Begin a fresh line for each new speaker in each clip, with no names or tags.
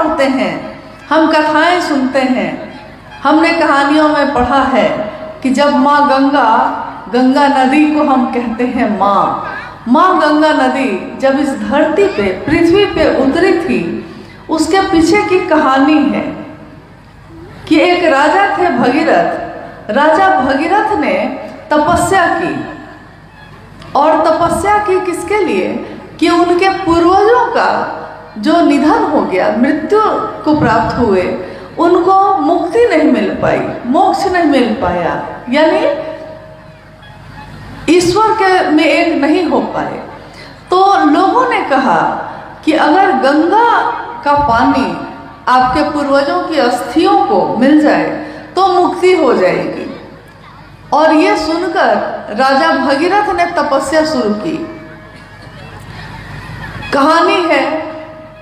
पढ़ते हैं, हम कथाएं सुनते हैं, हमने कहानियों में पढ़ा है कि जब माँ गंगा नदी को हम कहते हैं माँ गंगा नदी जब इस धरती पे पृथ्वी पे उतरी थी, उसके पीछे की कहानी है कि एक राजा थे भगीरथ। राजा भगीरथ ने तपस्या की, और तपस्या की किसके लिए? कि उनके पूर्वजों का जो निधन हो गया, मृत्यु को प्राप्त हुए, उनको मुक्ति नहीं मिल पाई, मोक्ष नहीं मिल पाया, यानी ईश्वर के में एक नहीं हो पाए। तो लोगों ने कहा कि अगर गंगा का पानी आपके पूर्वजों की अस्थियों को मिल जाए तो मुक्ति हो जाएगी। और ये सुनकर राजा भगीरथ ने तपस्या शुरू की। कहानी है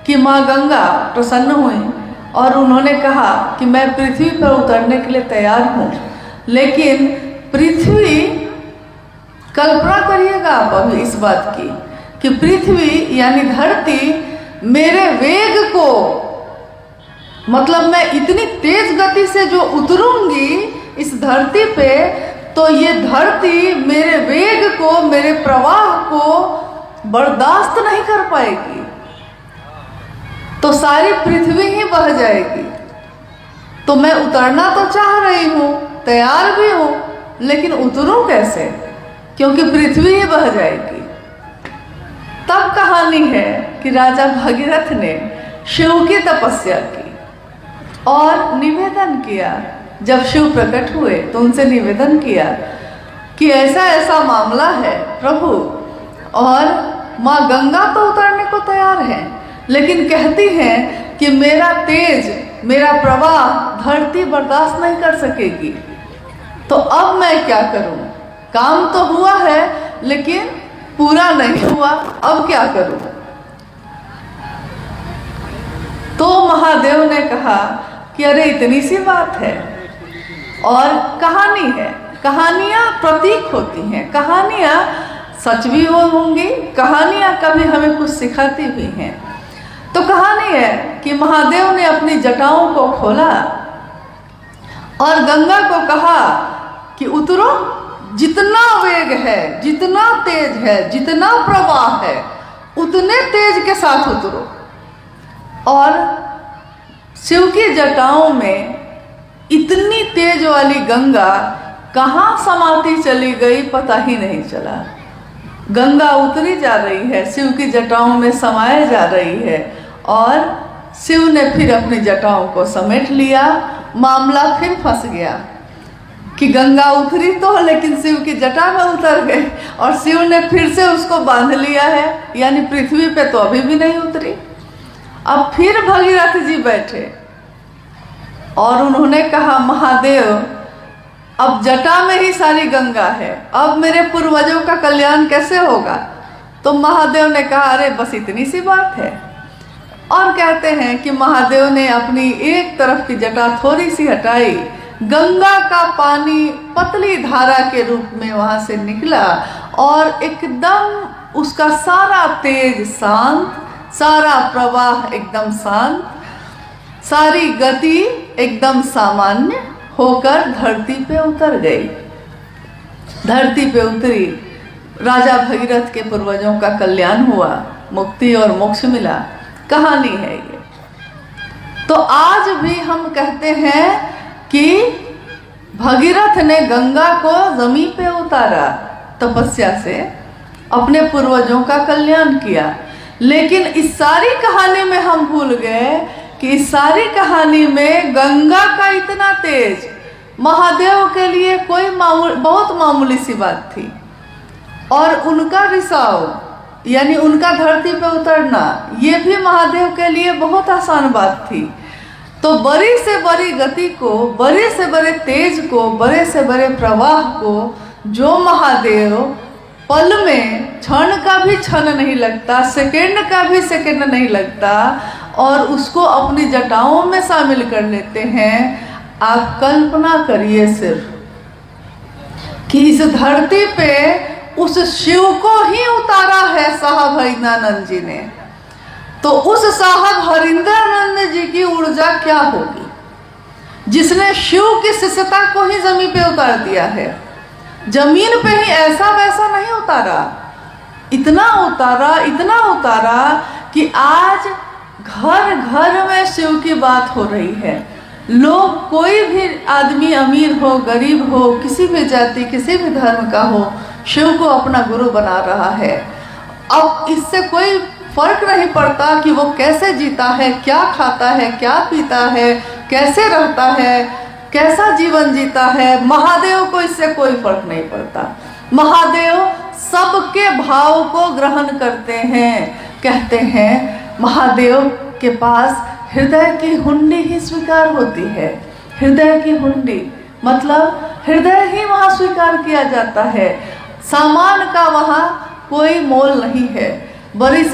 कि माँ गंगा प्रसन्न हुई और उन्होंने कहा कि मैं पृथ्वी पर उतरने के लिए तैयार हूँ, लेकिन पृथ्वी, कल्पना करिएगा आप अभी इस बात की कि पृथ्वी यानी धरती मेरे वेग को, मतलब मैं इतनी तेज गति से जो उतरूंगी इस धरती पे, तो ये धरती मेरे वेग को, मेरे प्रवाह को बर्दाश्त नहीं कर पाएगी, तो सारी पृथ्वी ही बह जाएगी। तो मैं उतरना तो चाह रही हूँ, तैयार भी हूँ, लेकिन उतरूं कैसे, क्योंकि पृथ्वी ही बह जाएगी। तब कहानी है कि राजा भगीरथ ने शिव की तपस्या की और निवेदन किया। जब शिव प्रकट हुए तो उनसे निवेदन किया कि ऐसा ऐसा मामला है प्रभु, और माँ गंगा तो उतरने को तैयार है, लेकिन कहती हैं कि मेरा तेज, मेरा प्रवाह धरती बर्दाश्त नहीं कर सकेगी। तो अब मैं क्या करूं? काम तो हुआ है लेकिन पूरा नहीं हुआ, अब क्या करूं? तो महादेव ने कहा कि अरे इतनी सी बात है, और कहानी है, कहानियां प्रतीक होती हैं, कहानियां सच भी होंगी, कहानियां कभी हमें कुछ सिखाती भी हैं। तो कहानी है कि महादेव ने अपनी जटाओं को खोला और गंगा को कहा कि उतरो, जितना वेग है, जितना तेज है, जितना प्रवाह है, उतने तेज के साथ उतरो। और शिव की जटाओं में इतनी तेज वाली गंगा कहाँ समाती चली गई पता ही नहीं चला। गंगा उतरी जा रही है, शिव की जटाओं में समाये जा रही है, और शिव ने फिर अपनी जटाओं को समेट लिया। मामला फिर फंस गया कि गंगा उतरी तो, लेकिन शिव की जटा में उतर गए, और शिव ने फिर से उसको बांध लिया है, यानी पृथ्वी पे तो अभी भी नहीं उतरी। अब फिर भगीरथ जी बैठे और उन्होंने कहा महादेव, अब जटा में ही सारी गंगा है, अब मेरे पूर्वजों का कल्याण कैसे होगा? तो महादेव ने कहा अरे बस इतनी सी बात है। और कहते हैं कि महादेव ने अपनी एक तरफ की जटा थोड़ी सी हटाई, गंगा का पानी पतली धारा के रूप में वहां से निकला, और एकदम उसका सारा तेज शांत, सारा प्रवाह एकदम शांत, सारी गति एकदम सामान्य होकर धरती पे उतर गई। धरती पे उतरी, राजा भगीरथ के पूर्वजों का कल्याण हुआ, मुक्ति और मोक्ष मिला। कहानी है ये। तो आज भी हम कहते हैं कि भगीरथ ने गंगा को जमीन पे उतारा तपस्या से, अपने पूर्वजों का कल्याण किया। लेकिन इस सारी कहानी में हम भूल गए कि इस सारी कहानी में गंगा का इतना तेज महादेव के लिए कोई बहुत मामूली सी बात थी, और उनका रिसाव यानी उनका धरती पे उतरना ये भी महादेव के लिए बहुत आसान बात थी। तो बड़ी से बड़ी गति को, बड़े से बड़े तेज को, बड़े से बड़े प्रवाह को जो महादेव पल में, क्षण का भी क्षण नहीं लगता, सेकंड का भी सेकंड नहीं लगता, और उसको अपनी जटाओं में शामिल कर लेते हैं। आप कल्पना करिए सिर्फ कि इस धरती पे उस शिव को ही उतारा है साहब हरिंद्रानंद जी ने। तो उस साहब हरिंद्रानंद जी की ऊर्जा क्या होगी, जिसने शिव की शिष्यता को ही जमीन पे उतार दिया है। जमीन पे ही ऐसा वैसा नहीं उतारा, इतना उतारा कि आज घर घर में शिव की बात हो रही है। लोग, कोई भी आदमी अमीर हो गरीब हो, किसी भी जाति किसी भी धर्म का हो, शिव को अपना गुरु बना रहा है। अब इससे कोई फर्क नहीं पड़ता कि वो कैसे जीता है, क्या खाता है, क्या पीता है, कैसे रहता है, कैसा जीवन जीता है। महादेव को इससे कोई फर्क नहीं पड़ता। महादेव सबके भाव को ग्रहण करते हैं। कहते हैं महादेव के पास हृदय की हुंडी ही स्वीकार होती है। हृदय की हुंडी मतलब हृदय ही वहाँ स्वीकार किया जाता है। सामान का वहाँ कोई मोल नहीं है। बड़ी